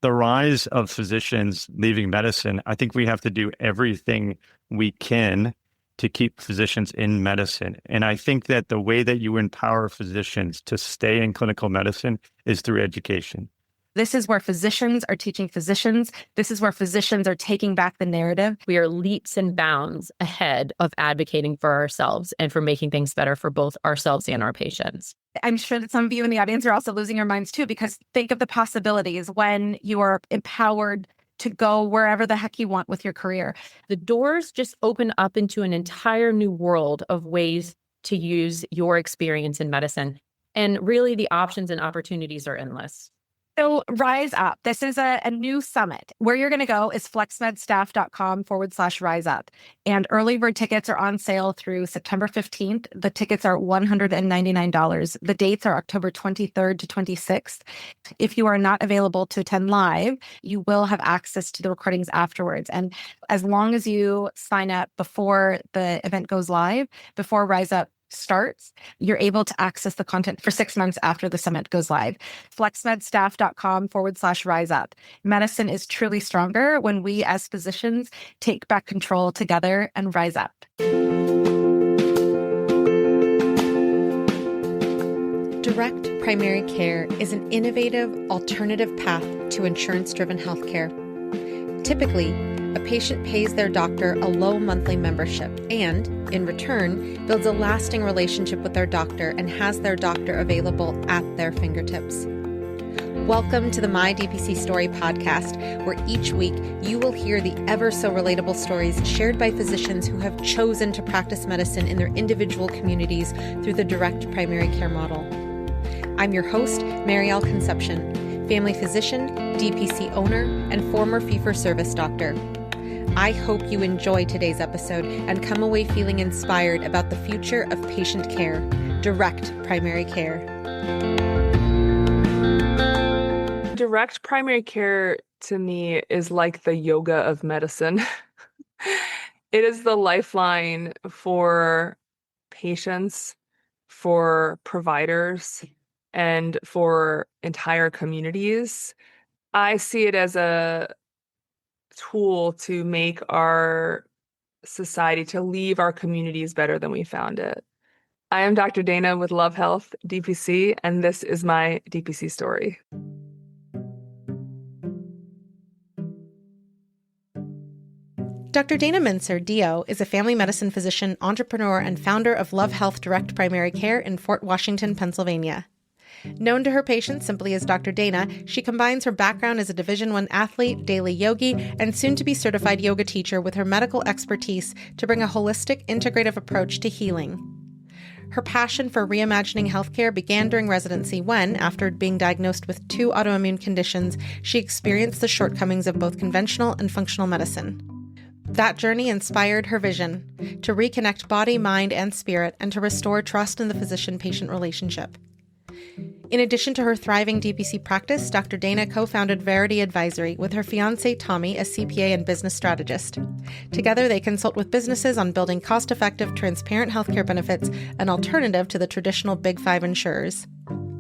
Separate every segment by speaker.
Speaker 1: the rise of physicians leaving medicine, I think we have to do everything we can to keep physicians in medicine. And I think that the way that you empower physicians to stay in clinical medicine is through education.
Speaker 2: This is where physicians are teaching physicians. This is where physicians are taking back the narrative.
Speaker 3: We are leaps and bounds ahead of advocating for ourselves and for making things better for both ourselves and our patients.
Speaker 2: I'm sure that some of you in the audience are also losing your minds too, because think of the possibilities when you are empowered to go wherever the heck you want with your career.
Speaker 3: The doors just open up into an entire new world of ways to use your experience in medicine. And really, the options and opportunities are endless.
Speaker 2: So Rise Up, this is a new summit. Where you're going to go is flexmedstaff.com/rise up. And early bird tickets are on sale through September 15th. The tickets are $199. The dates are October 23rd to 26th. If you are not available to attend live, you will have access to the recordings afterwards. And as long as you sign up before the event goes live, before Rise Up starts, you're able to access the content for 6 months after the summit goes live. flexmedstaff.com/rise up. Medicine is truly stronger when we as physicians take back control together and rise up.
Speaker 4: Direct primary care is an innovative alternative path to insurance-driven healthcare. Typically, a patient pays their doctor a low monthly membership and, in return, builds a lasting relationship with their doctor and has their doctor available at their fingertips. Welcome to the My DPC Story podcast, where each week you will hear the ever-so-relatable stories shared by physicians who have chosen to practice medicine in their individual communities through the direct primary care model. I'm your host, Marielle Conception, family physician, DPC owner, and former fee-for-service doctor. I hope you enjoy today's episode and come away feeling inspired about the future of patient care, direct primary care.
Speaker 5: Direct primary care to me is like the yoga of medicine. It is the lifeline for patients, for providers, and for entire communities. I see it as a tool to make our society, to leave our communities better than we found it. I am Dr. Dana with Love Health DPC, and this is my DPC story.
Speaker 4: Dr. Dana Mincer, DO, is a family medicine physician, entrepreneur, and founder of Love Health Direct Primary Care in Fort Washington, Pennsylvania. Known to her patients simply as Dr. Dana, she combines her background as a Division I athlete, daily yogi, and soon-to-be certified yoga teacher with her medical expertise to bring a holistic, integrative approach to healing. Her passion for reimagining healthcare began during residency when, after being diagnosed with 2 autoimmune conditions, she experienced the shortcomings of both conventional and functional medicine. That journey inspired her vision to reconnect body, mind, and spirit and to restore trust in the physician-patient relationship. In addition to her thriving DPC practice, Dr. Dana co-founded Verity Advisory with her fiancé Tommy, a CPA and business strategist. Together, they consult with businesses on building cost-effective, transparent healthcare benefits, an alternative to the traditional Big Five insurers.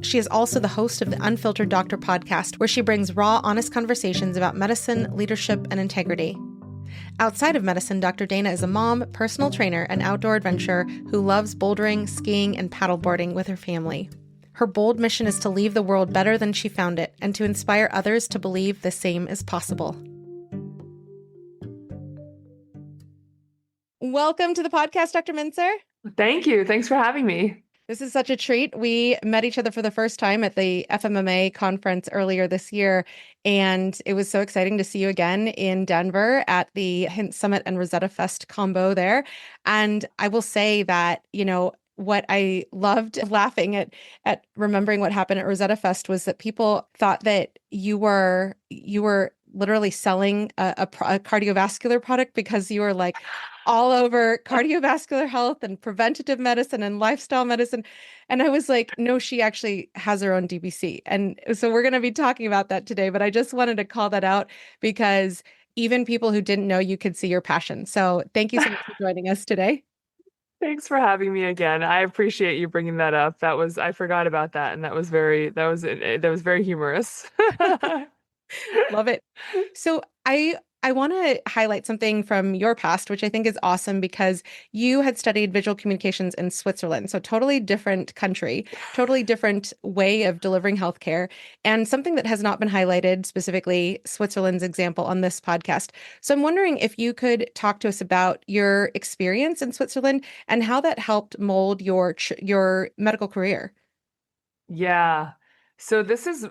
Speaker 4: She is also the host of the Unfiltered Doctor podcast, where she brings raw, honest conversations about medicine, leadership, and integrity. Outside of medicine, Dr. Dana is a mom, personal trainer, and outdoor adventurer who loves bouldering, skiing, and paddleboarding with her family. Her bold mission is to leave the world better than she found it and to inspire others to believe the same is possible. Welcome to the podcast, Dr. Mincer.
Speaker 5: Thank you. Thanks for having me.
Speaker 4: This is such a treat. We met each other for the first time at the FMMA conference earlier this year, and it was so exciting to see you again in Denver at the Hint Summit and Rosetta Fest combo there. And I will say that, what I loved laughing at remembering what happened at Rosetta Fest was that people thought that you were literally selling a cardiovascular product because you were like all over cardiovascular health and preventative medicine and lifestyle medicine. And I was like, no, she actually has her own DPC. And so we're going to be talking about that today, but I just wanted to call that out because even people who didn't know you could see your passion. So thank you so much for joining us today.
Speaker 5: Thanks for having me again. I appreciate you bringing that up. I forgot about that, and that was very humorous.
Speaker 4: Love it. So I want to highlight something from your past, which I think is awesome because you had studied visual communications in Switzerland. So totally different country, totally different way of delivering healthcare, and something that has not been highlighted, specifically Switzerland's example on this podcast. So I'm wondering if you could talk to us about your experience in Switzerland and how that helped mold your medical career.
Speaker 5: Yeah. So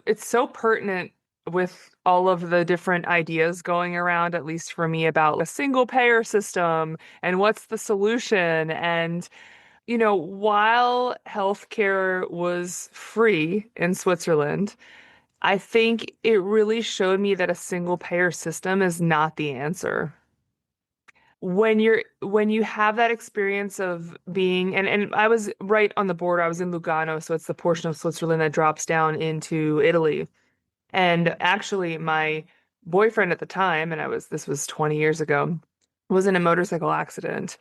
Speaker 5: it's so pertinent with all of the different ideas going around, at least for me, about a single payer system and what's the solution. And, while healthcare was free in Switzerland, I think it really showed me that a single payer system is not the answer. When you have that experience of being, and I was right on the border, I was in Lugano, so it's the portion of Switzerland that drops down into Italy. And actually my boyfriend at the time, and this was 20 years ago, was in a motorcycle accident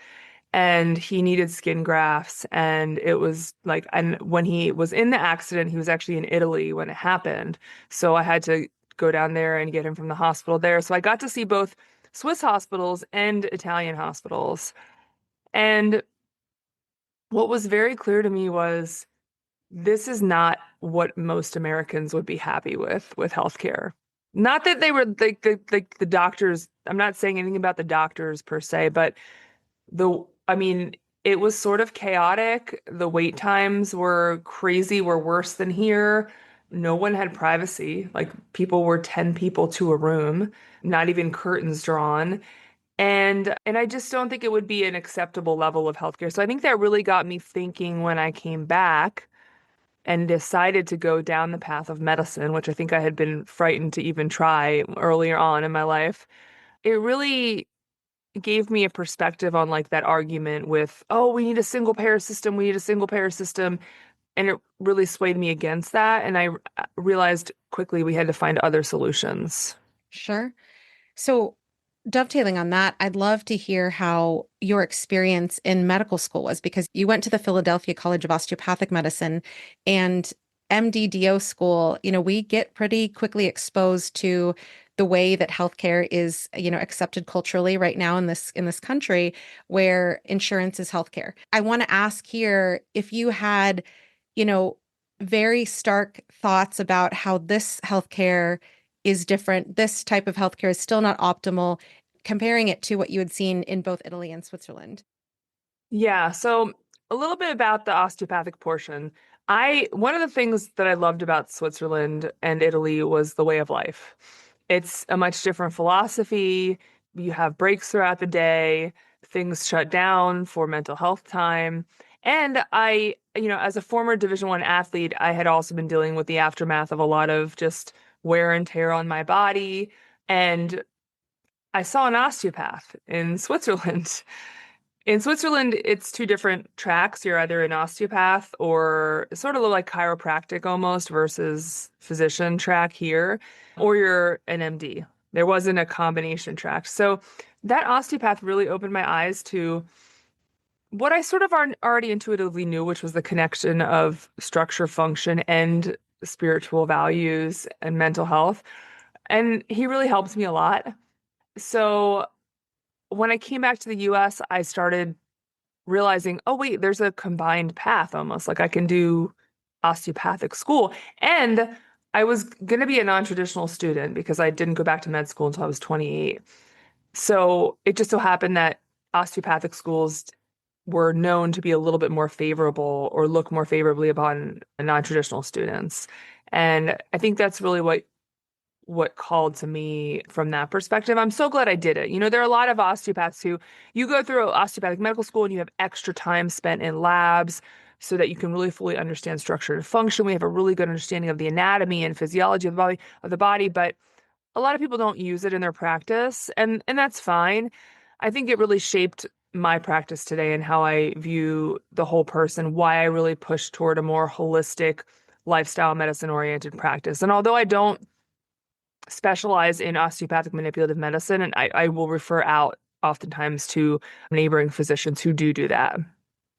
Speaker 5: and he needed skin grafts. And it was like, and when he was in the accident, he was actually in Italy when it happened. So I had to go down there and get him from the hospital there. So I got to see both Swiss hospitals and Italian hospitals. And what was very clear to me was this is not what most Americans would be happy with healthcare. Not that they were the doctors. I'm not saying anything about the doctors per se, but I mean, it was sort of chaotic. The wait times were crazy, were worse than here. No one had privacy. Like people were 10 people to a room, not even curtains drawn. And I just don't think it would be an acceptable level of healthcare. So I think that really got me thinking when I came back and decided to go down the path of medicine, which I think I had been frightened to even try earlier on in my life. It really gave me a perspective on like that argument with, oh, we need a single payer system, we need a single payer system. And it really swayed me against that. And I realized quickly we had to find other solutions.
Speaker 4: Sure. So dovetailing on that, I'd love to hear how your experience in medical school was because you went to the Philadelphia College of Osteopathic Medicine and MDDO school. We get pretty quickly exposed to the way that healthcare is, accepted culturally right now in this country where insurance is healthcare. I want to ask here if you had, you know, very stark thoughts about how this healthcare is different. This type of healthcare is still not optimal, comparing it to what you had seen in both Italy and Switzerland.
Speaker 5: Yeah, so a little bit about the osteopathic portion. One of the things that I loved about Switzerland and Italy was the way of life. It's a much different philosophy. You have breaks throughout the day, things shut down for mental health time. And as a former Division I athlete, I had also been dealing with the aftermath of a lot of just wear and tear on my body. And I saw an osteopath in Switzerland. In Switzerland, it's two different tracks. You're either an osteopath or sort of like chiropractic almost versus physician track here, or you're an MD. There wasn't a combination track. So that osteopath really opened my eyes to what I sort of already intuitively knew, which was the connection of structure, function, and spiritual values and mental health. And he really helped me a lot. So when I came back to the US, I started realizing, oh, wait, there's a combined path almost. Like I can do osteopathic school. And I was going to be a non-traditional student because I didn't go back to med school until I was 28. So it just so happened that osteopathic schools were known to be a little bit more favorable or look more favorably upon non-traditional students. And I think that's really what called to me from that perspective. I'm so glad I did it. There are a lot of osteopaths who you go through osteopathic medical school and you have extra time spent in labs so that you can really fully understand structure and function. We have a really good understanding of the anatomy and physiology of the body, but a lot of people don't use it in their practice, and that's fine. I think it really shaped my practice today and how I view the whole person, why I really push toward a more holistic lifestyle medicine oriented practice. And although I don't specialize in osteopathic manipulative medicine, and I will refer out oftentimes to neighboring physicians who do that.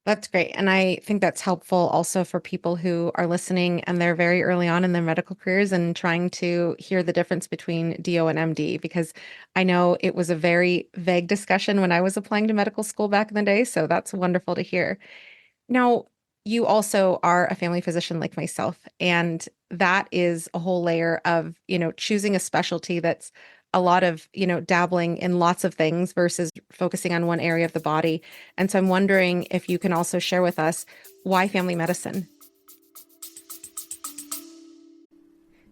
Speaker 4: That's great. And I think that's helpful also for people who are listening and they're very early on in their medical careers and trying to hear the difference between DO and MD, because I know it was a very vague discussion when I was applying to medical school back in the day. So that's wonderful to hear. Now, you also are a family physician like myself, and that is a whole layer of, choosing a specialty that's a lot of, dabbling in lots of things versus focusing on one area of the body. And so I'm wondering if you can also share with us why family medicine.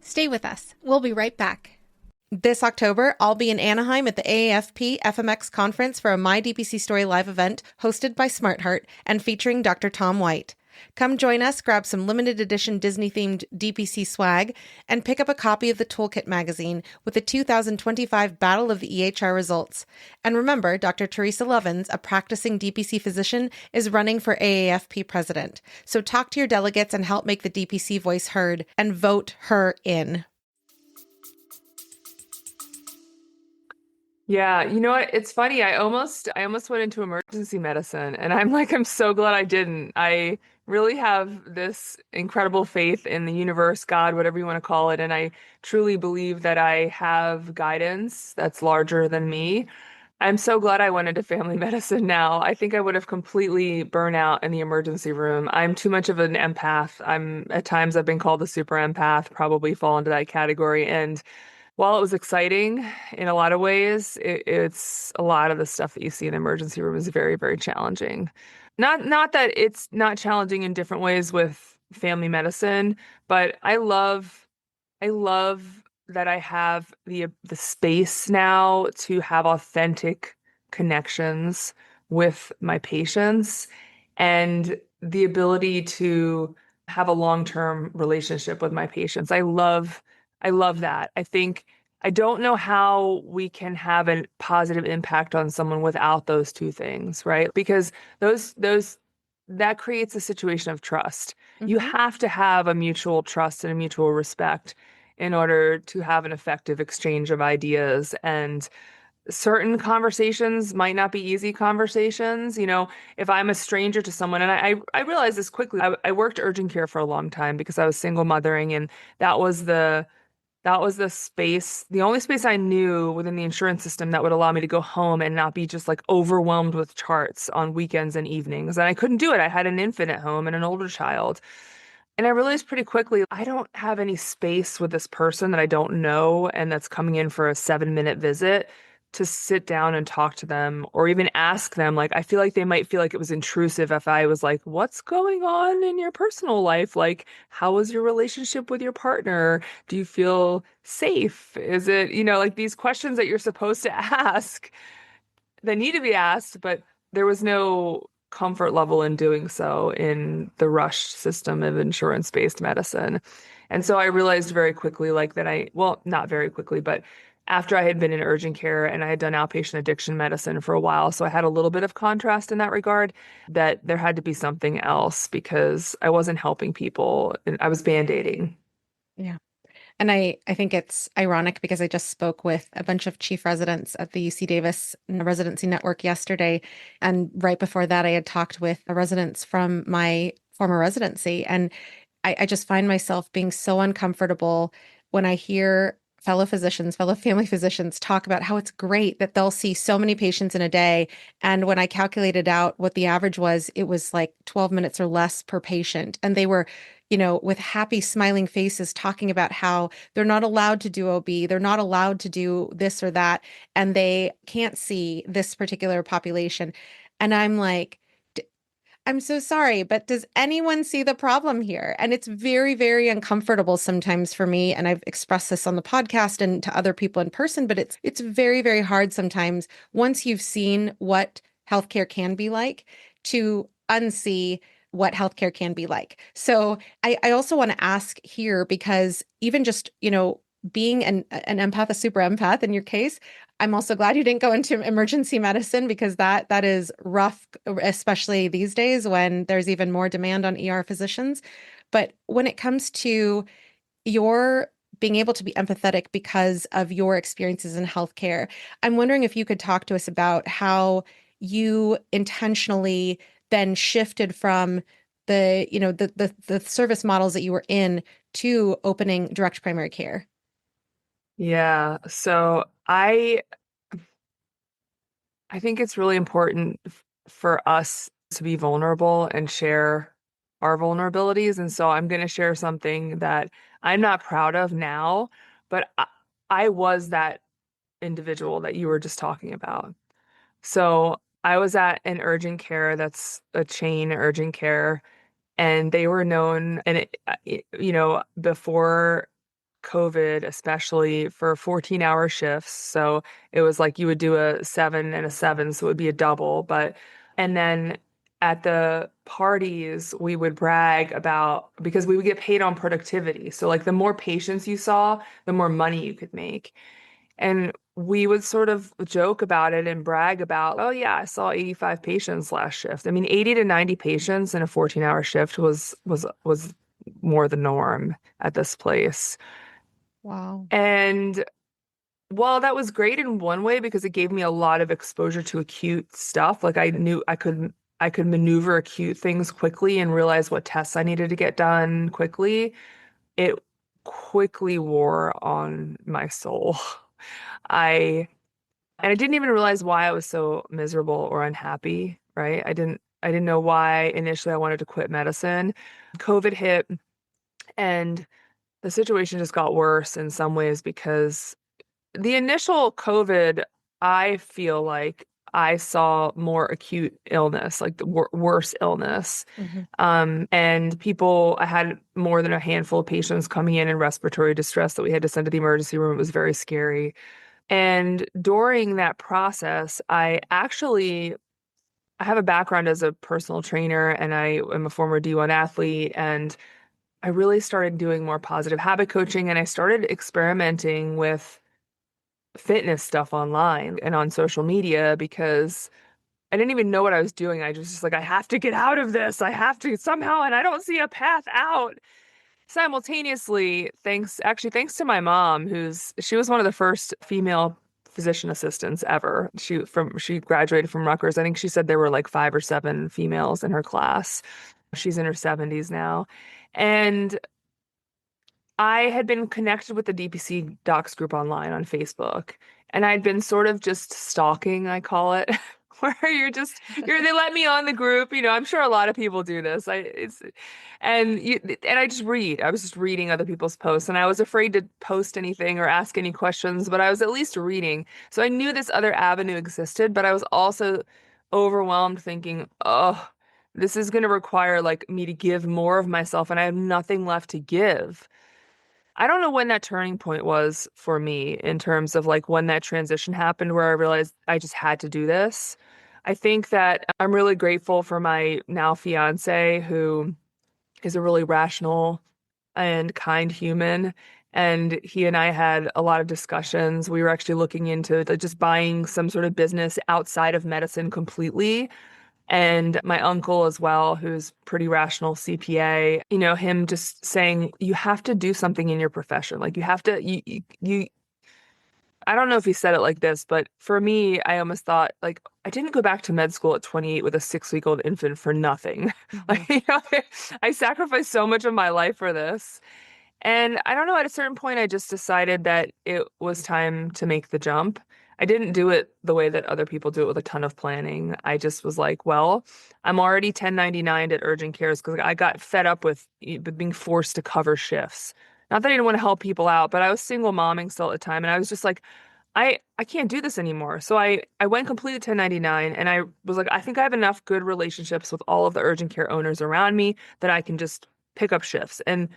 Speaker 4: Stay with us. We'll be right back. This October, I'll be in Anaheim at the AAFP FMX conference for a My DPC Story Live event hosted by SmartHeart and featuring Dr. Tom White. Come join us, grab some limited edition Disney-themed DPC swag, and pick up a copy of the Toolkit magazine with the 2025 Battle of the EHR results. And remember, Dr. Teresa Lovins, a practicing DPC physician, is running for AAFP president. So talk to your delegates and help make the DPC voice heard, and vote her in.
Speaker 5: Yeah, you know what? It's funny. I almost went into emergency medicine, and I'm so glad I didn't. I really have this incredible faith in the universe, God, whatever you want to call it, and I truly believe that I have guidance that's larger than me. I'm so glad I went into family medicine now. I think I would have completely burnt out in the emergency room. I'm too much of an empath. At times I've been called a super empath, probably fall into that category. And while it was exciting in a lot of ways, it's a lot of the stuff that you see in the emergency room is very, very challenging. Not that it's not challenging in different ways with family medicine, but I love that I have the space now to have authentic connections with my patients and the ability to have a long-term relationship with my patients. I love that. I don't know how we can have a positive impact on someone without those two things, right? Because those that creates a situation of trust. You have to have a mutual trust and a mutual respect in order to have an effective exchange of ideas. And certain conversations might not be easy conversations. If I'm a stranger to someone, and I realized this quickly. I worked urgent care for a long time because I was single mothering, and that was the space, the only space I knew within the insurance system that would allow me to go home and not be just like overwhelmed with charts on weekends and evenings. And I couldn't do it. I had an infant at home and an older child. And I realized pretty quickly, I don't have any space with this person that I don't know and that's coming in for a 7-minute visit to sit down and talk to them or even ask them. Like, I feel like they might feel like it was intrusive if I was like, what's going on in your personal life? Like, how was your relationship with your partner? Do you feel safe? Is it, like these questions that you're supposed to ask that need to be asked, but there was no comfort level in doing so in the rush system of insurance-based medicine. And so I realized very quickly, like well, not very quickly, but after I had been in urgent care and I had done outpatient addiction medicine for a while, so I had a little bit of contrast in that regard, that there had to be something else because I wasn't helping people and I was band-aiding.
Speaker 4: Yeah. And I think it's ironic because I just spoke with a bunch of chief residents at the UC Davis residency network yesterday. And right before that, I had talked with residents from my former residency. And I just find myself being so uncomfortable when I hear fellow physicians, fellow family physicians talk about how it's great that they'll see so many patients in a day. And when I calculated out what the average was, it was like 12 minutes or less per patient. And they were, with happy smiling faces talking about how they're not allowed to do OB, they're not allowed to do this or that, and they can't see this particular population. And I'm like, I'm so sorry, but does anyone see the problem here? And it's very, very uncomfortable sometimes for me. And I've expressed this on the podcast and to other people in person, but it's very, very hard sometimes once you've seen what healthcare can be like to unsee what healthcare can be like. So I also want to ask here, because even just, being an empath, a super empath in your case, I'm also glad you didn't go into emergency medicine because that is rough, especially these days when there's even more demand on ER physicians. But when it comes to your being able to be empathetic because of your experiences in healthcare, I'm wondering if you could talk to us about how you intentionally then shifted from the service models that you were in to opening direct primary care?
Speaker 5: Yeah. So I think it's really important for us to be vulnerable and share our vulnerabilities. And so I'm going to share something that I'm not proud of now, but I was that individual that you were just talking about. So I was at an urgent care that's a chain urgent care, and they were known, and before COVID, especially for 14-hour shifts. So it was like you would do a 7 and a 7, so it would be a double. And then at the parties, we would brag about, because we would get paid on productivity. So like the more patients you saw, the more money you could make. And we would sort of joke about it and brag about, oh yeah, I saw 85 patients last shift. I mean, 80 to 90 patients in a 14-hour shift was more the norm at this place.
Speaker 4: Wow.
Speaker 5: And well, that was great in one way because it gave me a lot of exposure to acute stuff. Like I knew I could maneuver acute things quickly and realize what tests I needed to get done quickly. It quickly wore on my soul. I and I didn't even realize why I was so miserable or unhappy, right? I didn't know why initially I wanted to quit medicine. COVID hit, and the situation just got worse in some ways because the initial COVID, I feel like I saw more acute illness, like the worse illness.
Speaker 4: Mm-hmm.
Speaker 5: And I had more than a handful of patients coming in respiratory distress that we had to send to the emergency room. It was very scary. And during that process, I have a background as a personal trainer, and I am a former D1 athlete, and I really started doing more positive habit coaching, and I started experimenting with fitness stuff online and on social media because I didn't even know what I was doing. I was just like, I have to get out of this. I have to somehow, and I don't see a path out. Simultaneously, thanks to my mom, she was one of the first female physician assistants ever. She graduated from Rutgers. I think she said there were like 5 or 7 females in her class. She's in her 70s now. And I had been connected with the DPC docs group online on Facebook, and I'd been sort of just stalking, I call it, where they let me on the group. I'm sure a lot of people do this. And I just read. I was just reading other people's posts, and I was afraid to post anything or ask any questions, but I was at least reading. So I knew this other avenue existed, but I was also overwhelmed thinking, oh, this is going to require like me to give more of myself, and I have nothing left to give. I don't know when that turning point was for me in terms of like when that transition happened where I realized I just had to do this. I think that I'm really grateful for my now fiance, who is a really rational and kind human. And he and I had a lot of discussions. We were actually looking into just buying some sort of business outside of medicine completely. And my uncle as well, who's pretty rational CPA, him just saying, you have to do something in your profession. Like you have to, I don't know if he said it like this, but for me, I almost thought like, I didn't go back to med school at 28 with a 6-week-old infant for nothing. Like, I sacrificed so much of my life for this. And I don't know, at a certain point, I just decided that it was time to make the jump. I didn't do it the way that other people do it with a ton of planning. I just was like, well, I'm already 1099 at urgent cares because I got fed up with being forced to cover shifts. Not that I didn't want to help people out, but I was single momming still at the time. And I was just like, I can't do this anymore. So I went completely 1099, and I was like, I think I have enough good relationships with all of the urgent care owners around me that I can just pick up shifts. And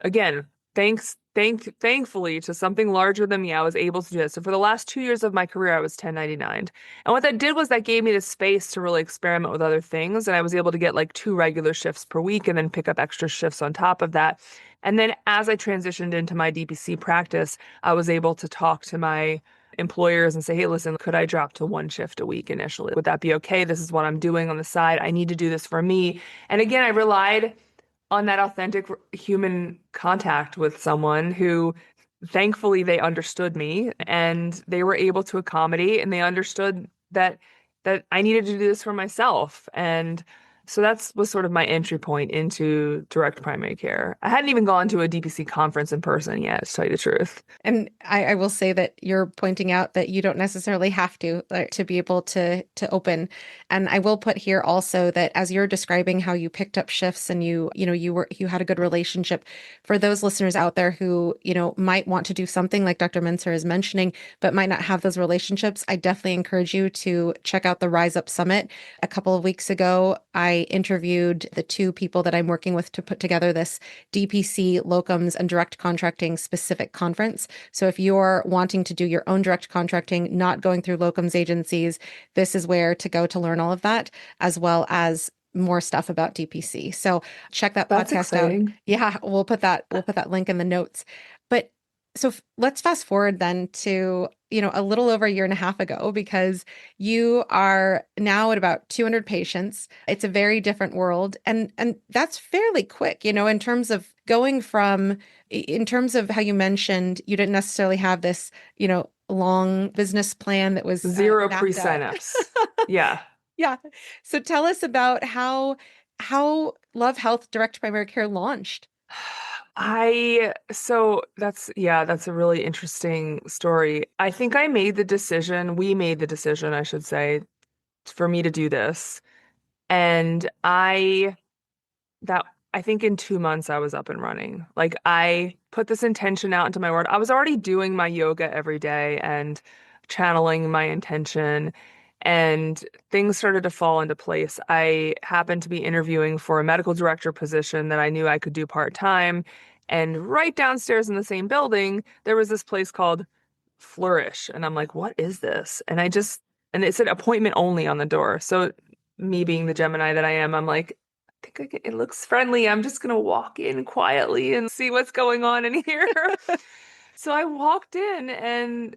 Speaker 5: again, thankfully to something larger than me, I was able to do it. So for the last 2 years of my career, I was 1099. And what that did was that gave me the space to really experiment with other things. And I was able to get like 2 regular shifts per week and then pick up extra shifts on top of that. And then as I transitioned into my DPC practice, I was able to talk to my employers and say, hey, listen, could I drop to 1 shift a week initially? Would that be okay? This is what I'm doing on the side. I need to do this for me. And again, I relied on that authentic human contact with someone who thankfully they understood me and they were able to accommodate, and they understood that that I needed to do this for myself. And so was sort of my entry point into direct primary care. I hadn't even gone to a DPC conference in person yet, to tell you the truth.
Speaker 4: And I will say that you're pointing out that you don't necessarily have to be able to open. And I will put here also that as you're describing how you picked up shifts and you had a good relationship, for those listeners out there who, might want to do something like Dr. Mincer is mentioning, but might not have those relationships, I definitely encourage you to check out the Rise Up Summit. A couple of weeks ago, I interviewed the two people that I'm working with to put together this DPC locums and direct contracting specific conference. So if you're wanting to do your own direct contracting, not going through locums agencies, this is where to go to learn all of that, as well as more stuff about DPC. So check that
Speaker 5: That's
Speaker 4: podcast
Speaker 5: exciting.
Speaker 4: out. Yeah, we'll put that link in the notes. But so let's fast forward then to, a little over a year and a half ago, because you are now at about 200 patients. It's a very different world. And that's fairly quick, in terms of going from, in terms of how you mentioned, you didn't necessarily have this, long business plan that was
Speaker 5: Zero
Speaker 4: mapped out.
Speaker 5: pre-signups. Yeah.
Speaker 4: Yeah. So tell us about how Love Health Direct Primary Care launched.
Speaker 5: That's a really interesting story. I think we made the decision, I should say, for me to do this. And I think in 2 months I was up and running. Like, I put this intention out into my world. I was already doing my yoga every day and channeling my intention, and things started to fall into place. I happened to be interviewing for a medical director position that I knew I could do part-time. And right downstairs in the same building, there was this place called Flourish. And I'm like, what is this? And it said appointment only on the door. So me being the Gemini that I am, I'm like, it looks friendly. I'm just going to walk in quietly and see what's going on in here. So I walked in and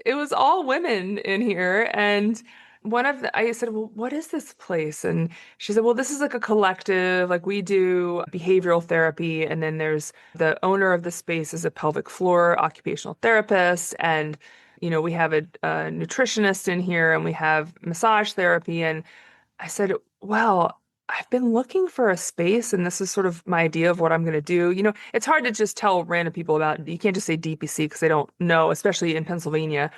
Speaker 5: it was all women in here. And I said, well, what is this place? And she said, well, this is like a collective, like we do behavioral therapy. And then there's the owner of the space is a pelvic floor occupational therapist. And, we have a nutritionist in here and we have massage therapy. And I said, well, I've been looking for a space and this is sort of my idea of what I'm going to do. It's hard to just tell random people you can't just say DPC because they don't know, especially in Pennsylvania.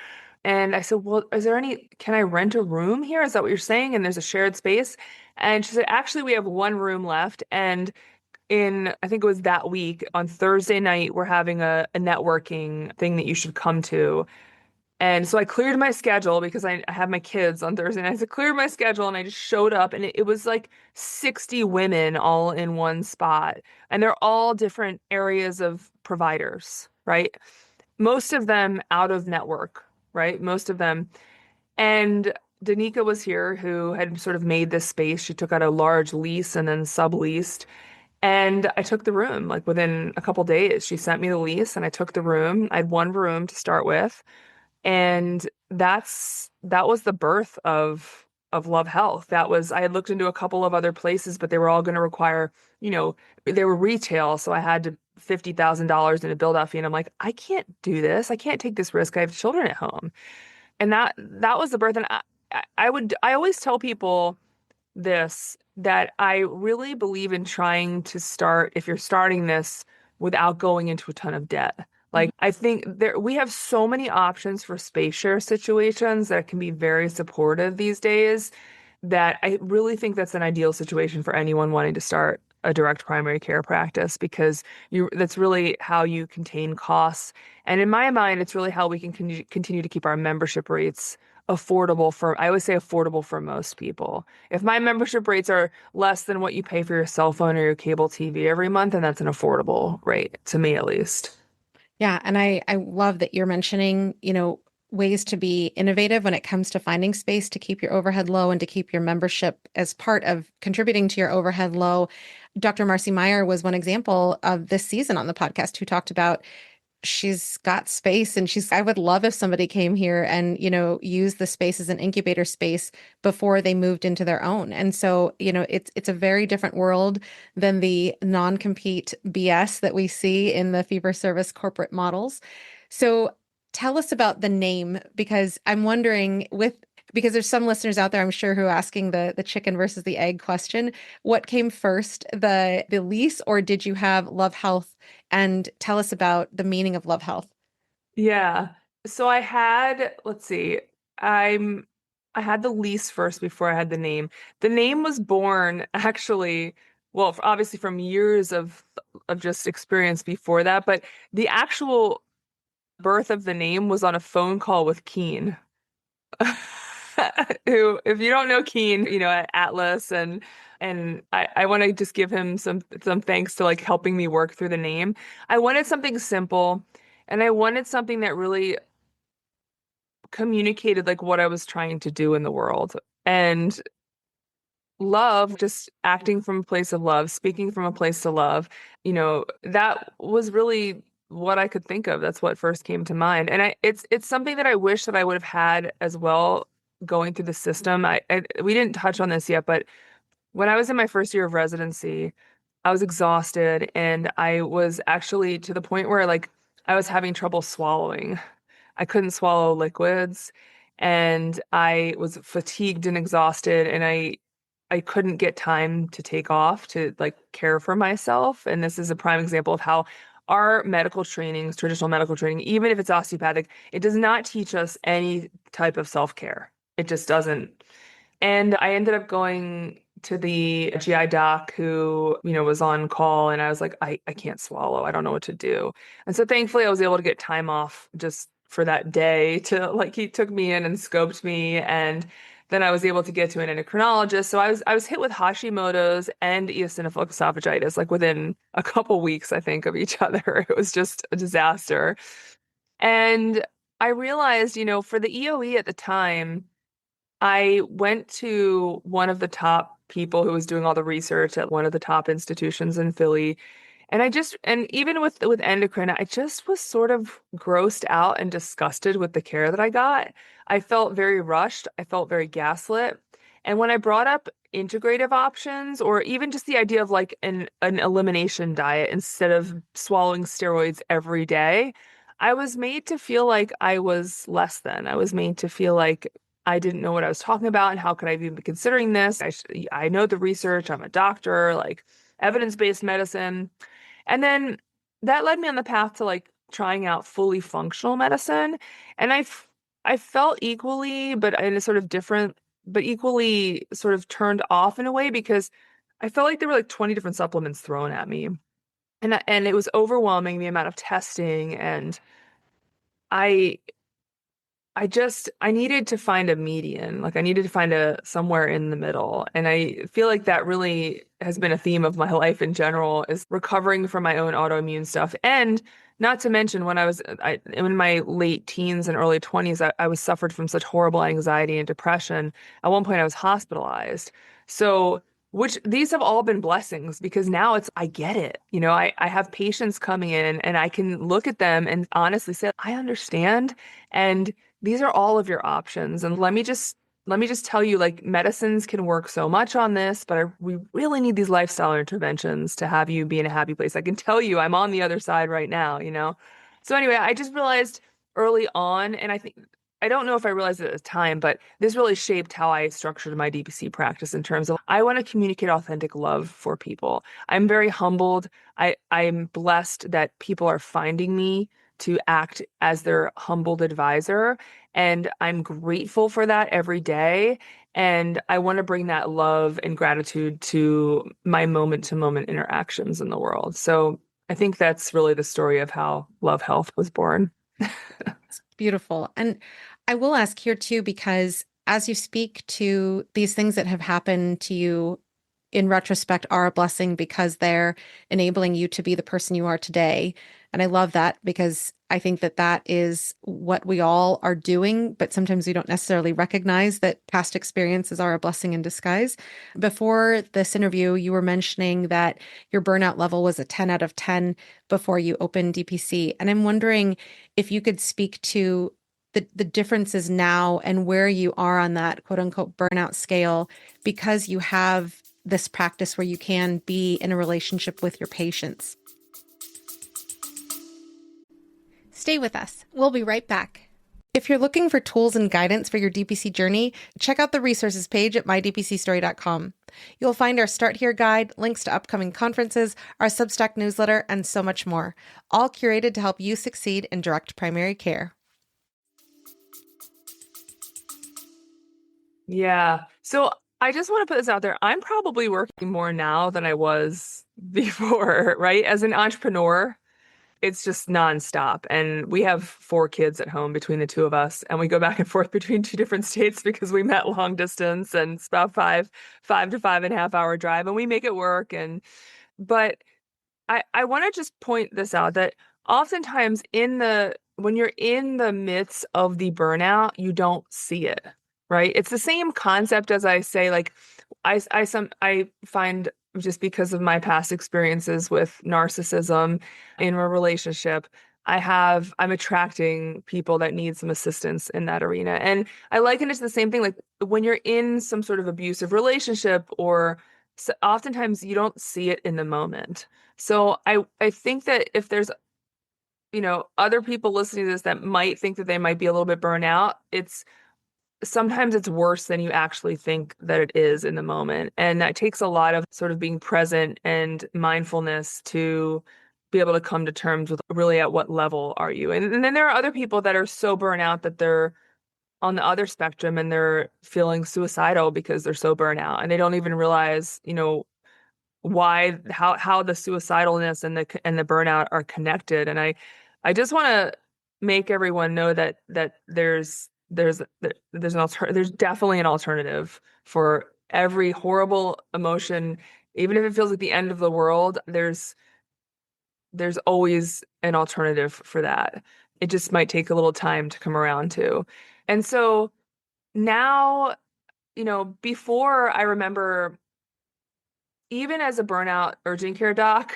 Speaker 5: And I said, well, can I rent a room here? Is that what you're saying? And there's a shared space. And she said, actually, we have one room left. And I think it was that week on Thursday night, we're having a networking thing that you should come to. And so I cleared my schedule because I have my kids on Thursday nights. I cleared my schedule and I just showed up, and it was like 60 women all in one spot. And they're all different areas of providers, right? Most of them out of network, right? Most of them. And Danica was here, who had sort of made this space. She took out a large lease and then subleased. And I took the room like within a couple days. She sent me the lease and I took the room. I had one room to start with. And that was the birth of Love Health. I had looked into a couple of other places, but they were all going to require, they were retail. So I had to $50,000 in a build out fee. And I'm like, I can't do this. I can't take this risk. I have children at home. And that was the birth. And I always tell people that I really believe in trying to start, if you're starting this, without going into a ton of debt. Like, I think we have so many options for space share situations that can be very supportive these days, that I really think that's an ideal situation for anyone wanting to start a direct primary care practice, because that's really how you contain costs. And in my mind, it's really how we can continue to keep our membership rates affordable I always say affordable for most people. If my membership rates are less than what you pay for your cell phone or your cable TV every month, then that's an affordable rate, to me at least.
Speaker 4: Yeah. And I love that you're mentioning, ways to be innovative when it comes to finding space to keep your overhead low and to keep your membership as part of contributing to your overhead low. Dr. Marcy Meyer was one example of this season on the podcast who talked about she's got space and I would love if somebody came here and, used the space as an incubator space before they moved into their own. And so, it's a very different world than the non-compete BS that we see in the fee-for-service corporate models. So tell us about the name, because I'm wondering, because there's some listeners out there, I'm sure, who are asking the chicken versus the egg question. What came first, the lease, or did you have Love Health? And tell us about the meaning of Love Health.
Speaker 5: Yeah. So I had, let's see, I had the lease first before I had the name. The name was born actually, well, obviously from years of just experience before that, but the actual birth of the name was on a phone call with Keen. Who, if you don't know Keen, at Atlas, and I want to just give him some thanks to like helping me work through the name. I wanted something simple, and I wanted something that really communicated like what I was trying to do in the world. And love, just acting from a place of love, speaking from a place to love, that was really what I could think of. That's what first came to mind. And it's something that I wish that I would have had as well going through the system. We didn't touch on this yet, but when I was in my first year of residency, I was exhausted, and I was actually to the point where like I was having trouble swallowing. I couldn't swallow liquids, and I was fatigued and exhausted, and I couldn't get time to take off to like care for myself. And this is a prime example of how our medical trainings, traditional medical training, even if it's osteopathic, it does not teach us any type of self-care. It just doesn't. And I ended up going to the GI doc who, was on call, and I was like, I can't swallow. I don't know what to do. And so thankfully I was able to get time off just for that day to like, he took me in and scoped me, and then I was able to get to an endocrinologist. So I was hit with Hashimoto's and eosinophilic esophagitis like within a couple weeks, I think, of each other. It was just a disaster. And I realized, for the EOE at the time, I went to one of the top people who was doing all the research at one of the top institutions in Philly. And even with endocrine, I just was sort of grossed out and disgusted with the care that I got. I felt very rushed. I felt very gaslit. And when I brought up integrative options, or even just the idea of like an elimination diet instead of swallowing steroids every day, I was made to feel like I was less than. I was made to feel like I didn't know what I was talking about, and how could I even be considering this? I know the research. I'm a doctor, like evidence-based medicine. And then that led me on the path to like trying out fully functional medicine. And I felt equally, but in a sort of different, but equally sort of turned off in a way, because I felt like there were like 20 different supplements thrown at me. And it was overwhelming, the amount of testing. And I I needed to find a median. Like I needed to find a somewhere in the middle. And I feel like that really has been a theme of my life in general, is recovering from my own autoimmune stuff. And not to mention when in my late teens and early 20s, I was suffered from such horrible anxiety and depression. At one point I was hospitalized. So which these have all been blessings, because now I get it. I have patients coming in, and I can look at them and honestly say, I understand. And these are all of your options. And let me just tell you, like, medicines can work so much on this, but we really need these lifestyle interventions to have you be in a happy place. I can tell you I'm on the other side right now. So anyway, I just realized early on, and I don't know if I realized it at the time, but this really shaped how I structured my DPC practice, in terms of I want to communicate authentic love for people. I'm very humbled. I'm blessed that people are finding me to act as their humbled advisor. And I'm grateful for that every day. And I want to bring that love and gratitude to my moment to moment interactions in the world. So I think that's really the story of how Love Health was born.
Speaker 4: Beautiful. And I will ask here too, because as you speak to these things that have happened to you in retrospect are a blessing, because they're enabling you to be the person you are today. And I love that, because I think that that is what we all are doing, but sometimes we don't necessarily recognize that past experiences are a blessing in disguise. Before this interview, you were mentioning that your burnout level was a 10 out of 10 before you opened DPC. And I'm wondering if you could speak to the differences now and where you are on that quote unquote burnout scale, because you have this practice where you can be in a relationship with your patients. Stay with us. We'll be right back. If you're looking for tools and guidance for your DPC journey, check out the resources page at mydpcstory.com. You'll find our Start Here guide, links to upcoming conferences, our Substack newsletter, and so much more, all curated to help you succeed in direct primary care.
Speaker 5: Yeah. So I just want to put this out there. I'm probably working more now than I was before, right? As an entrepreneur, it's just nonstop. And we have 4 kids at home between the two of us, and we go back and forth between 2 different states because we met long distance, and it's about five to 5.5 hour drive, and we make it work. But I want to just point this out that oftentimes when you're in the midst of the burnout, you don't see it, right? It's the same concept as I say, like I find, just because of my past experiences with narcissism in a relationship, I'm attracting people that need some assistance in that arena. And I liken it to the same thing, like when you're in some sort of abusive relationship, or oftentimes you don't see it in the moment. So I think that if there's, other people listening to this that might think that they might be a little bit burnt out, sometimes it's worse than you actually think that it is in the moment. And that takes a lot of sort of being present and mindfulness to be able to come to terms with really at what level are you. And then there are other people that are so burnt out that they're on the other spectrum and they're feeling suicidal because they're so burnt out and they don't even realize, how the suicidalness and the burnout are connected. And I just want to make everyone know that there's definitely an alternative for every horrible emotion. Even if it feels like the end of the world, there's always an alternative for that. It just might take a little time to come around to. And so now, before, I remember, even as a burnout urgent care doc,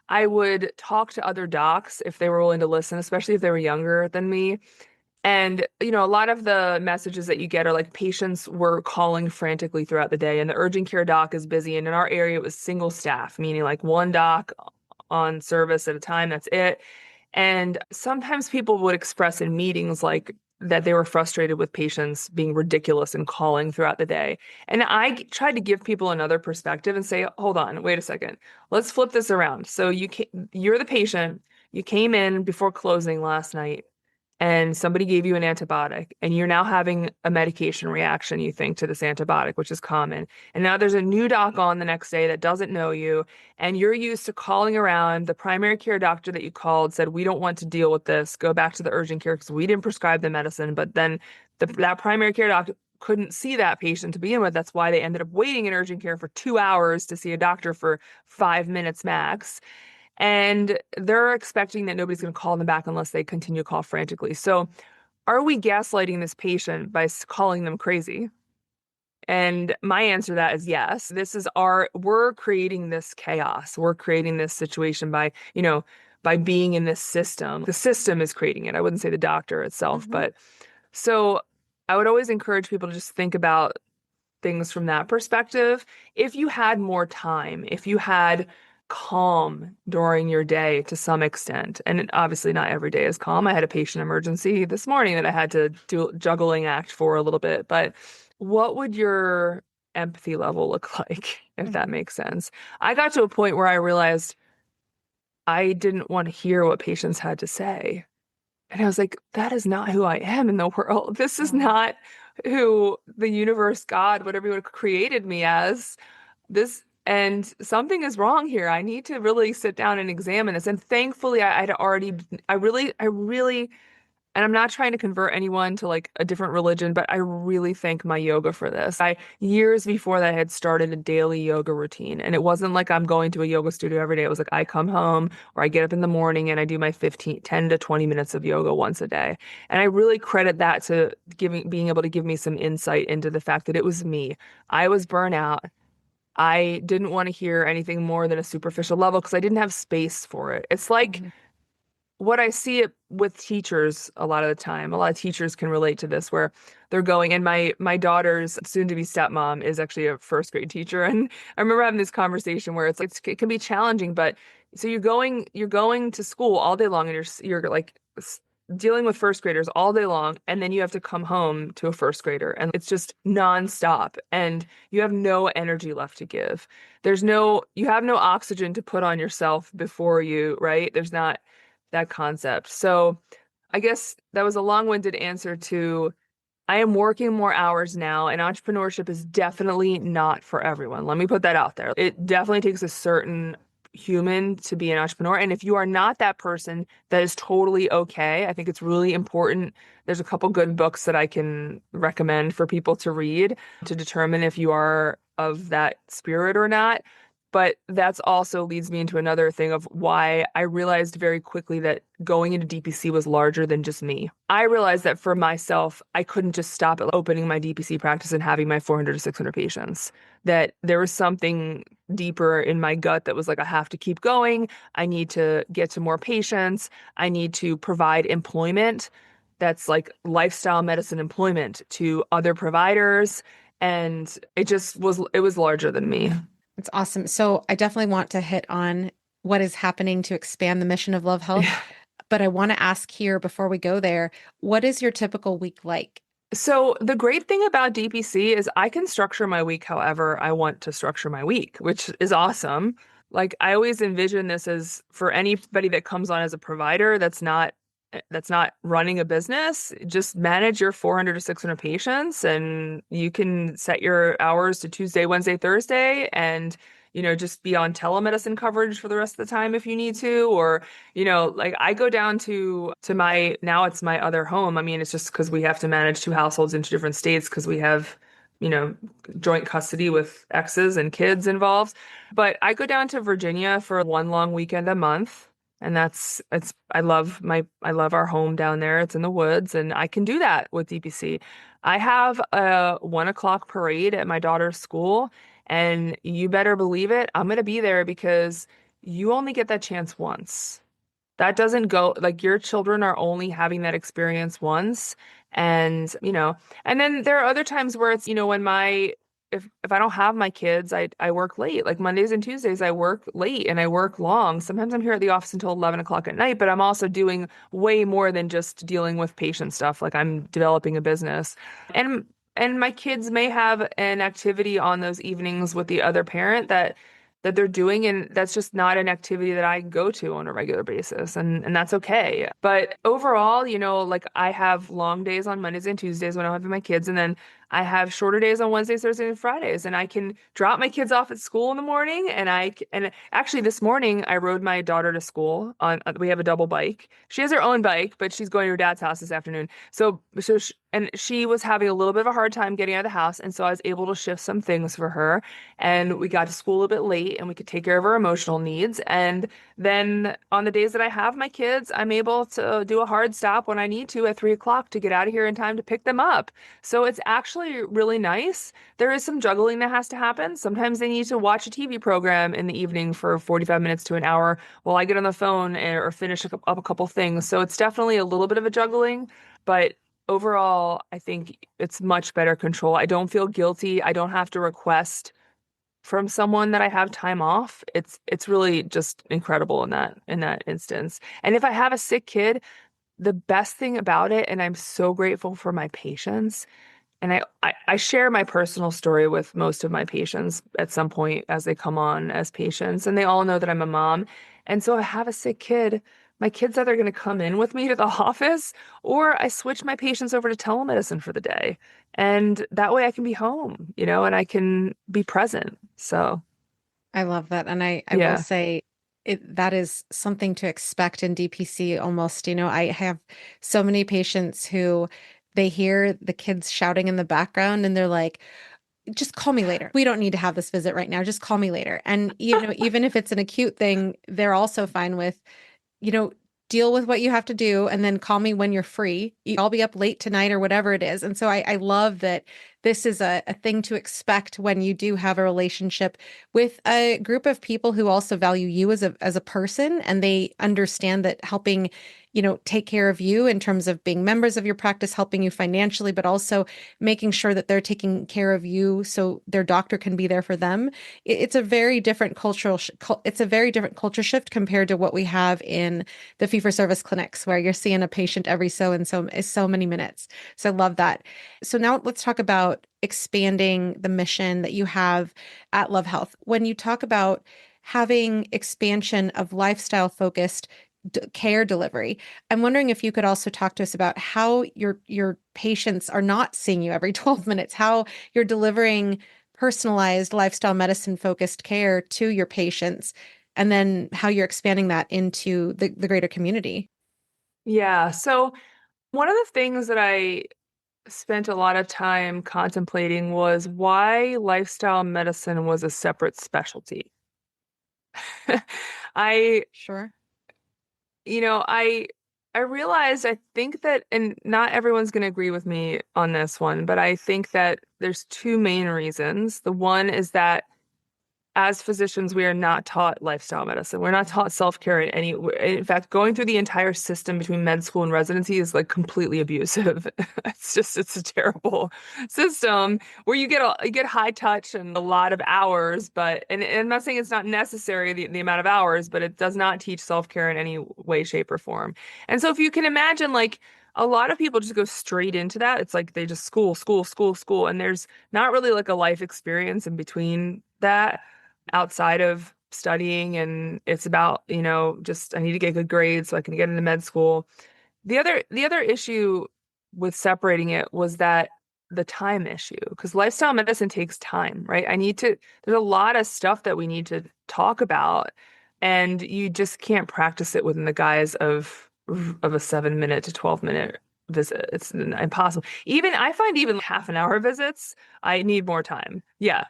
Speaker 5: I would talk to other docs if they were willing to listen, especially if they were younger than me. And, a lot of the messages that you get are like patients were calling frantically throughout the day and the urgent care doc is busy. And in our area, it was single staff, meaning like one doc on service at a time. That's it. And sometimes people would express in meetings like that they were frustrated with patients being ridiculous and calling throughout the day. And I tried to give people another perspective and say, hold on, wait a second. Let's flip this around. So you're the patient. You came in before closing last night and somebody gave you an antibiotic and you're now having a medication reaction, you think, to this antibiotic, which is common. And now there's a new doc on the next day that doesn't know you. And you're used to calling around. The primary care doctor that you called said, we don't want to deal with this. Go back to the urgent care because we didn't prescribe the medicine. But then that primary care doctor couldn't see that patient to begin with. That's why they ended up waiting in urgent care for 2 hours to see a doctor for 5 minutes max. And they're expecting that nobody's going to call them back unless they continue to call frantically. So are we gaslighting this patient by calling them crazy? And my answer to that is yes. We're creating this chaos. We're creating this situation by being in this system. The system is creating it. I wouldn't say the doctor itself,
Speaker 2: Mm-hmm.
Speaker 5: but so I would always encourage people to just think about things from that perspective. If you had more time, if you had calm during your day to some extent, and obviously not every day is calm. I had a patient emergency this morning that I had to do juggling act for a little bit, but what would your empathy level look like, if that makes sense? I got to a point where I realized I didn't want to hear what patients had to say. And I was like, that is not who I am in the world. This is not who the universe, God, whatever you created me as. And something is wrong here. I need to really sit down and examine this. And thankfully, I really, and I'm not trying to convert anyone to like a different religion, but I really thank my yoga for this. Years before that, I had started a daily yoga routine. And it wasn't like I'm going to a yoga studio every day. It was like I come home or I get up in the morning and I do my 10 to 20 minutes of yoga once a day. And I really credit that to being able to give me some insight into the fact that it was me. I was burnt out. I didn't want to hear anything more than a superficial level because I didn't have space for it. It's like what I see it with teachers a lot of the time. A lot of teachers can relate to this where they're going, and my daughter's soon-to-be stepmom is actually a first grade teacher. And I remember having this conversation where it can be challenging, but so you're going to school all day long and you're like dealing with first graders all day long, and then you have to come home to a first grader, and it's just nonstop, and you have no energy left to give. You have no oxygen to put on yourself before you, right? There's not that concept. So I guess that was a long-winded answer to I am working more hours now, and entrepreneurship is definitely not for everyone. Let me put that out there. It definitely takes a certain human to be an entrepreneur. And if you are not that person, that is totally okay. I think it's really important. There's a couple good books that I can recommend for people to read to determine if you are of that spirit or not. But that's also leads me into another thing of why I realized very quickly that going into DPC was larger than just me. I realized that for myself, I couldn't just stop at opening my DPC practice and having my 400 to 600 patients. That there was something deeper in my gut that was like, I have to keep going. I need to get to more patients. I need to provide employment that's like lifestyle medicine employment to other providers. And it was larger than me.
Speaker 4: It's awesome. So I definitely want to hit on what is happening to expand the mission of Love Health.
Speaker 5: Yeah.
Speaker 4: But I want to ask here before we go there, what is your typical week like?
Speaker 5: So the great thing about DPC is I can structure my week however I want to structure my week, which is awesome. Like I always envision this as for anybody that comes on as a provider that's not running a business, just manage your 400 to 600 patients, and you can set your hours to Tuesday, Wednesday, Thursday, and just be on telemedicine coverage for the rest of the time if you need to. Or like I go down to my, now it's my other home. I mean, it's just because we have to manage two households in two different states because we have joint custody with exes and kids involved. But I go down to Virginia for one long weekend a month. And I love our home down there. It's in the woods, and I can do that with DPC. I have a 1 o'clock parade at my daughter's school, and you better believe it, I'm going to be there because you only get that chance once. That doesn't go, like, your children are only having that experience once. And, and then there are other times where it's, when if I don't have my kids, I work late. Like Mondays and Tuesdays, I work late and I work long. Sometimes I'm here at the office until 11 o'clock at night, but I'm also doing way more than just dealing with patient stuff. Like I'm developing a business. And my kids may have an activity on those evenings with the other parent that they're doing, and that's just not an activity that I go to on a regular basis, and that's okay. But overall, like I have long days on Mondays and Tuesdays when I don't have my kids, and then I have shorter days on Wednesdays, Thursdays, and Fridays, and I can drop my kids off at school in the morning, and actually this morning I rode my daughter to school we have a double bike. She has her own bike, but she's going to her dad's house this afternoon. And she was having a little bit of a hard time getting out of the house, and so I was able to shift some things for her, and we got to school a bit late, and we could take care of her emotional needs. And then on the days that I have my kids, I'm able to do a hard stop when I need to at 3 o'clock to get out of here in time to pick them up. So it's actually really nice. There is some juggling that has to happen. Sometimes they need to watch a TV program in the evening for 45 minutes to an hour while I get on the phone or finish up a couple things. So it's definitely a little bit of a juggling, but overall, I think it's much better control. I don't feel guilty. I don't have to request from someone that I have time off. It's really just incredible in that instance. And if I have a sick kid, the best thing about it, and I'm so grateful for my patients, and I share my personal story with most of my patients at some point as they come on as patients, and they all know that I'm a mom. And so if I have a sick kid, my kid's either going to come in with me to the office, or I switch my patients over to telemedicine for the day. And that way I can be home, and I can be present. So
Speaker 4: I love that. And I
Speaker 5: yeah.
Speaker 4: will say that is something to expect in DPC almost. I have so many patients who they hear the kids shouting in the background and they're like, just call me later. We don't need to have this visit right now. Just call me later. And, even if it's an acute thing, they're also fine with, deal with what you have to do and then call me when you're free. I'll be up late tonight or whatever it is. And so I love that this is a thing to expect when you do have a relationship with a group of people who also value you as a person, and they understand that helping, take care of you in terms of being members of your practice, helping you financially, but also making sure that they're taking care of you so their doctor can be there for them. It's a very different it's a very different culture shift compared to what we have in the fee-for-service clinics, where you're seeing a patient every so many minutes. So I love that. So now let's talk about expanding the mission that you have at Love Health. When you talk about having expansion of lifestyle focused care delivery, I'm wondering if you could also talk to us about how your patients are not seeing you every 12 minutes, how you're delivering personalized lifestyle medicine focused care to your patients, and then how you're expanding that into the greater community.
Speaker 5: Yeah. So one of the things that I spent a lot of time contemplating was why lifestyle medicine was a separate specialty. I,
Speaker 4: Sure.
Speaker 5: you know, I realized I think that, and not everyone's going to agree with me on this one, but I think that there's two main reasons. The one is that as physicians, we are not taught lifestyle medicine. We're not taught self-care in any way. In fact, going through the entire system between med school and residency is like completely abusive. It's a terrible system where you get high touch and a lot of hours, but and I'm not saying it's not necessary the amount of hours, but it does not teach self-care in any way, shape, or form. And so if you can imagine, like, a lot of people just go straight into that. It's like they just school, school, school, school, and there's not really like a life experience in between that outside of studying, and it's about, just I need to get good grades so I can get into med school. The other issue with separating it was that the time issue, because lifestyle medicine takes time, right? There's a lot of stuff that we need to talk about, and you just can't practice it within the guise of a 7 minute to 12 minute visit. It's impossible. I find even half an hour visits, I need more time. Yeah.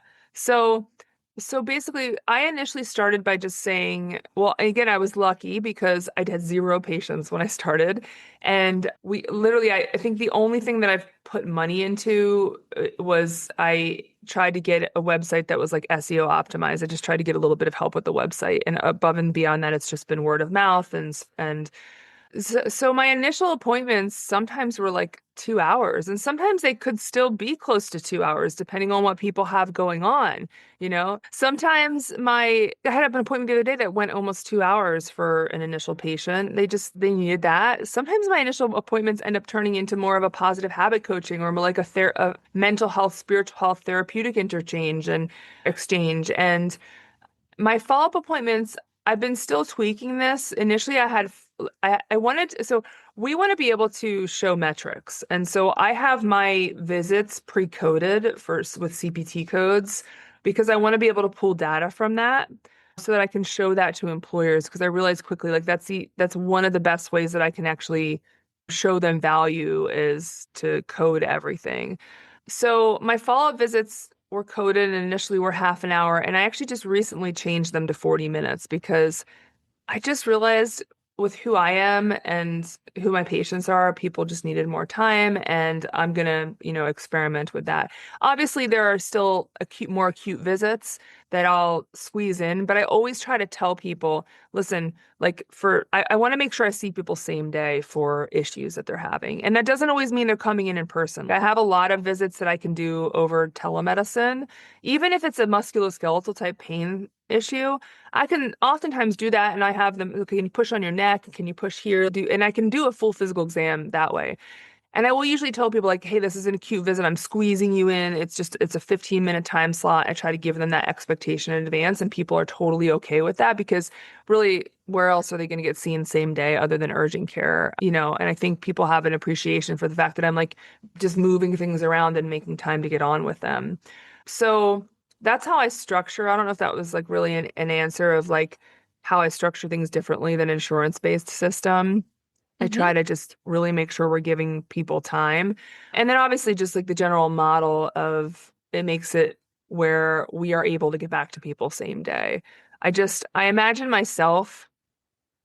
Speaker 5: So basically, I initially started by just saying, well, again, I was lucky because I'd had zero patients when I started. And we literally, I think the only thing that I've put money into was I tried to get a website that was like SEO optimized. I just tried to get a little bit of help with the website. And above and beyond that, it's just been word of mouth and so my initial appointments sometimes were like 2 hours, and sometimes they could still be close to 2 hours, depending on what people have going on. Sometimes I had an appointment the other day that went almost 2 hours for an initial patient. They needed that. Sometimes my initial appointments end up turning into more of a positive habit coaching or more like a mental health, spiritual health, therapeutic interchange and exchange. And my follow-up appointments, I've been still tweaking this. Initially, I wanted, so we want to be able to show metrics. And so I have my visits pre-coded with CPT codes because I want to be able to pull data from that so that I can show that to employers. Because I realized quickly, like that's one of the best ways that I can actually show them value is to code everything. So my follow-up visits were coded and initially were half an hour. And I actually just recently changed them to 40 minutes because I just realized with who I am and who my patients are, people just needed more time, and I'm gonna, experiment with that. Obviously, there are still more acute visits that I'll squeeze in, but I always try to tell people, listen, like I want to make sure I see people same day for issues that they're having. And that doesn't always mean they're coming in person. I have a lot of visits that I can do over telemedicine, even if it's a musculoskeletal type pain issue. I can oftentimes do that, and I have them, okay, can you push on your neck? Can you push here? And I can do a full physical exam that way. And I will usually tell people like, hey, this is an acute visit. I'm squeezing you in. It's a 15-minute time slot. I try to give them that expectation in advance, and people are totally okay with that because really, where else are they going to get seen same day other than urgent care? And I think people have an appreciation for the fact that I'm like just moving things around and making time to get on with them. So that's how I structure. I don't know if that was like really an answer of like how I structure things differently than insurance-based system. I try to just really make sure we're giving people time. And then obviously just like the general model of it makes it where we are able to get back to people same day. I imagine myself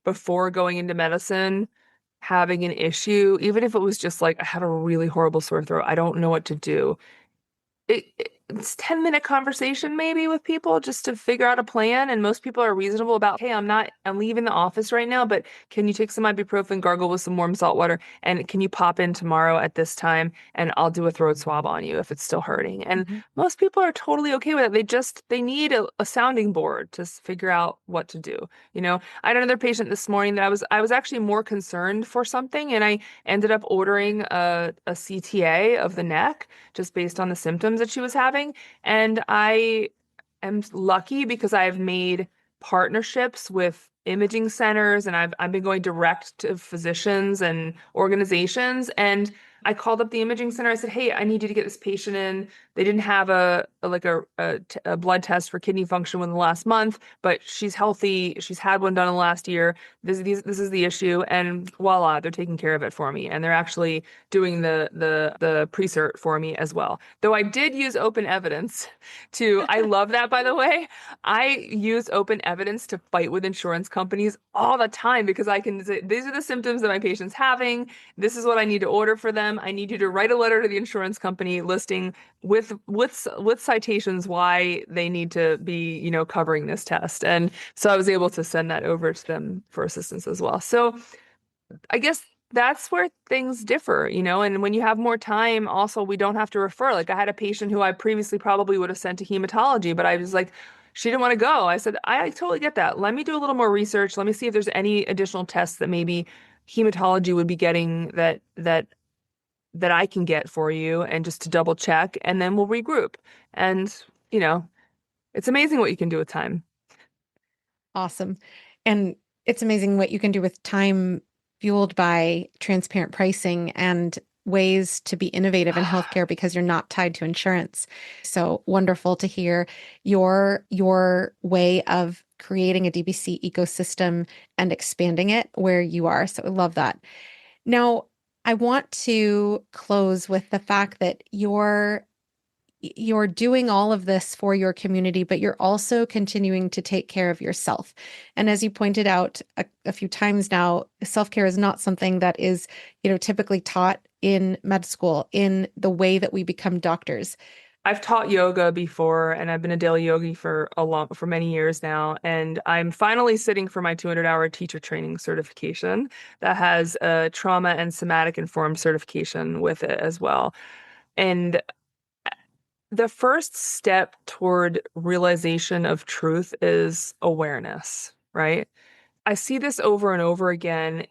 Speaker 5: before going into medicine having an issue, even if it was just like I have a really horrible sore throat, I don't know what to do. it's 10-minute conversation maybe with people just to figure out a plan. And most people are reasonable about, hey, I'm leaving the office right now, but can you take some ibuprofen, gargle with some warm salt water, and can you pop in tomorrow at this time and I'll do a throat swab on you if it's still hurting. And most people are totally okay with it. They need a sounding board to figure out what to do. I had another patient this morning that I was actually more concerned for something, and I ended up ordering a CTA of the neck just based on the symptoms that she was having. And I am lucky because I've made partnerships with imaging centers, and I've been going direct to physicians and organizations. And I called up the imaging center. I said, hey, I need you to get this patient in. They didn't have a blood test for kidney function within the last month, but she's healthy. She's had one done in the last year. This is the issue. And voila, they're taking care of it for me. And they're actually doing the pre-cert for me as well. Though I did use open evidence I love that, by the way. I use open evidence to fight with insurance companies all the time, because I can say, these are the symptoms that my patient's having. This is what I need to order for them. I need you to write a letter to the insurance company listing with citations why they need to be, covering this test. And so I was able to send that over to them for assistance as well. So I guess that's where things differ, and when you have more time, also, we don't have to refer. Like, I had a patient who I previously probably would have sent to hematology, but I was like, she didn't want to go. I said, I totally get that. Let me do a little more research. Let me see if there's any additional tests that maybe hematology would be getting that I can get for you, and just to double check, and then we'll regroup. And, it's amazing what you can do with time.
Speaker 4: Awesome. And it's amazing what you can do with time fueled by transparent pricing and ways to be innovative in healthcare because you're not tied to insurance. So wonderful to hear your way of creating a DPC ecosystem and expanding it where you are. So I love that. Now, I want to close with the fact that you're doing all of this for your community, but you're also continuing to take care of yourself. And as you pointed out a few times now, self-care is not something that is, typically taught in med school in the way that we become doctors.
Speaker 5: I've taught yoga before, and I've been a daily yogi for many years now. And I'm finally sitting for my 200-hour teacher training certification that has a trauma and somatic informed certification with it as well. And the first step toward realization of truth is awareness, right? I see this over and over again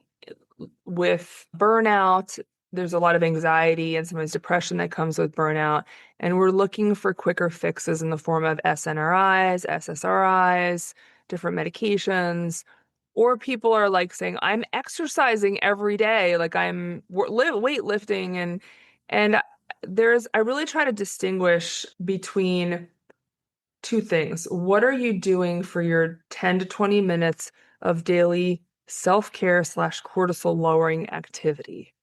Speaker 5: with burnout. There's a lot of anxiety and sometimes depression that comes with burnout. And we're looking for quicker fixes in the form of SNRIs, SSRIs, different medications. Or people are like saying, I'm exercising every day, like I'm weightlifting. And I really try to distinguish between two things. What are you doing for your 10 to 20 minutes of daily self-care / cortisol lowering activity?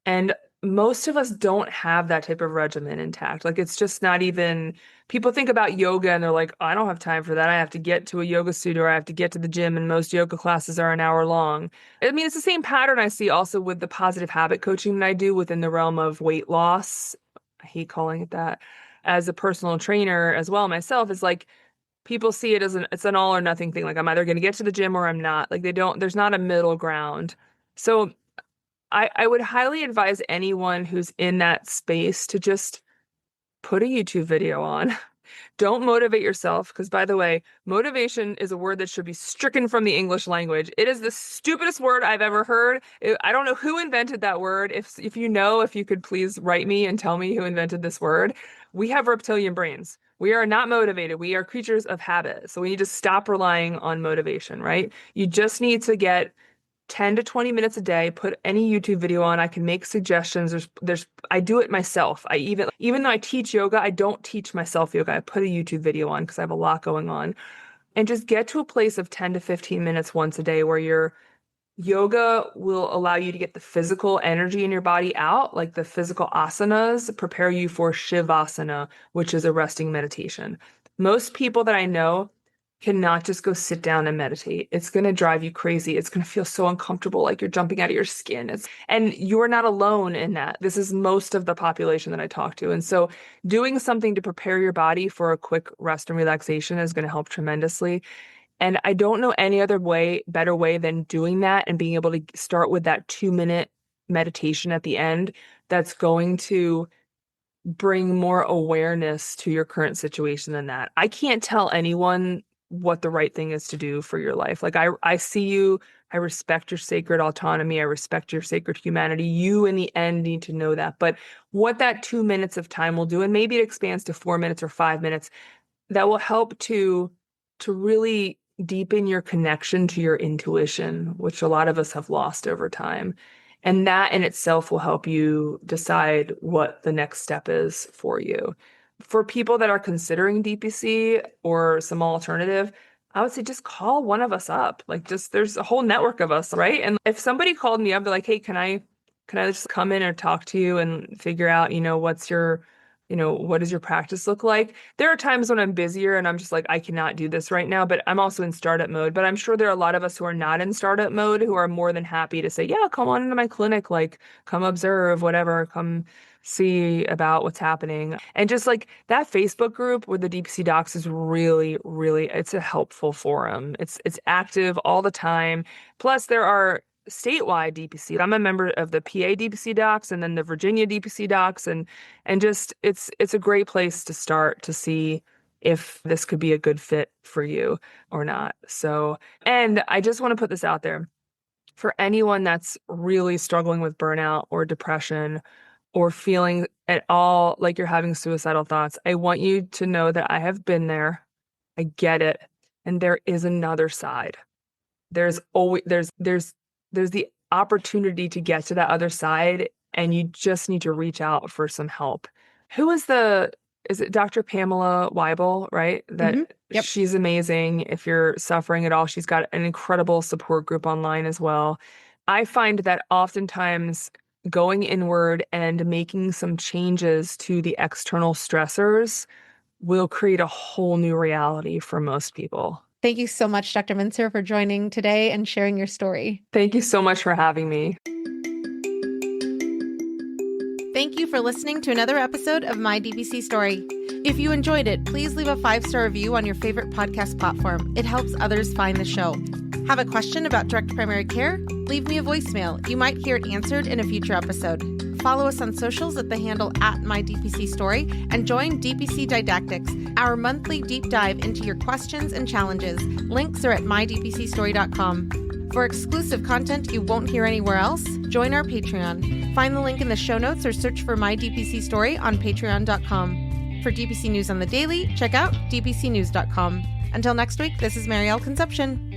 Speaker 5: And most of us don't have that type of regimen intact. Like, it's just not even, people think about yoga and they're like, I don't have time for that. I have to get to a yoga studio, or I have to get to the gym, and most yoga classes are an hour long. I mean, it's the same pattern I see also with the positive habit coaching that I do within the realm of weight loss. I hate calling it that. As a personal trainer as well myself, is like, people see it as it's an all or nothing thing. Like, I'm either going to get to the gym or I'm not. Like, there's not a middle ground. So I would highly advise anyone who's in that space to just put a YouTube video on. Don't motivate yourself, because, by the way, motivation is a word that should be stricken from the English language. It is the stupidest word I've ever heard. I don't know who invented that word. If you could please write me and tell me who invented this word. We have reptilian brains. We are not motivated. We are creatures of habit. So we need to stop relying on motivation, right? You just need to get 10 to 20 minutes a day, put any YouTube video on. I can make suggestions. I do it myself. Even though I teach yoga, I don't teach myself yoga. I put a YouTube video on because I have a lot going on. And just get to a place of 10 to 15 minutes once a day where your yoga will allow you to get the physical energy in your body out, like the physical asanas, prepare you for Shavasana, which is a resting meditation. Most people that I know cannot just go sit down and meditate. It's going to drive you crazy. It's going to feel so uncomfortable, like you're jumping out of your skin. And you're not alone in that. This is most of the population that I talk to. And so doing something to prepare your body for a quick rest and relaxation is going to help tremendously. And I don't know any other better way than doing that and being able to start with that 2-minute meditation at the end that's going to bring more awareness to your current situation than that. I can't tell anyone what the right thing is to do for your life. Like I see you, I respect your sacred autonomy, I respect your sacred humanity. You in the end need to know that. But what that 2 minutes of time will do, and maybe it expands to 4 minutes or 5 minutes, that will help to really deepen your connection to your intuition, which a lot of us have lost over time. And that in itself will help you decide what the next step is for you. For people that are considering DPC or some alternative, I would say just call one of us up. Like there's a whole network of us, right? And if somebody called me up, they're like, hey, can I just come in and talk to you and figure out, what does your practice look like? There are times when I'm busier and I'm just like, I cannot do this right now, but I'm also in startup mode. But I'm sure there are a lot of us who are not in startup mode who are more than happy to say, yeah, come on into my clinic, like come observe, whatever, come see about what's happening. And just like that Facebook group with the DPC docs is really, really, it's a helpful forum. It's active all the time. Plus there are statewide DPC. I'm a member of the PA DPC docs and then the Virginia DPC docs, and just it's a great place to start to see if this could be a good fit for you or not. So, and I just want to put this out there for anyone that's really struggling with burnout or depression or feeling at all like you're having suicidal thoughts. I want you to know that I have been there. I get it. And there is another side. There's always there's the opportunity to get to that other side, and you just need to reach out for some help. Is it Dr. Pamela Weibel, right?
Speaker 4: Yep.
Speaker 5: She's amazing. If you're suffering at all, she's got an incredible support group online as well. I find that oftentimes going inward and making some changes to the external stressors will create a whole new reality for most people.
Speaker 4: Thank you so much, Dr. Mincer, for joining today and sharing your story.
Speaker 5: Thank you so much for having me.
Speaker 4: Thank you for listening to another episode of My DPC Story. If you enjoyed it, please leave a 5-star review on your favorite podcast platform. It helps others find the show. Have a question about direct primary care? Leave me a voicemail. You might hear it answered in a future episode. Follow us on socials at the handle @MyDPCStory and join DPC Didactics, our monthly deep dive into your questions and challenges. Links are at mydpcstory.com. For exclusive content you won't hear anywhere else, join our Patreon. Find the link in the show notes or search for My DPC Story on patreon.com. For DPC News on the Daily, check out dpcnews.com. Until next week, this is Marielle Conception.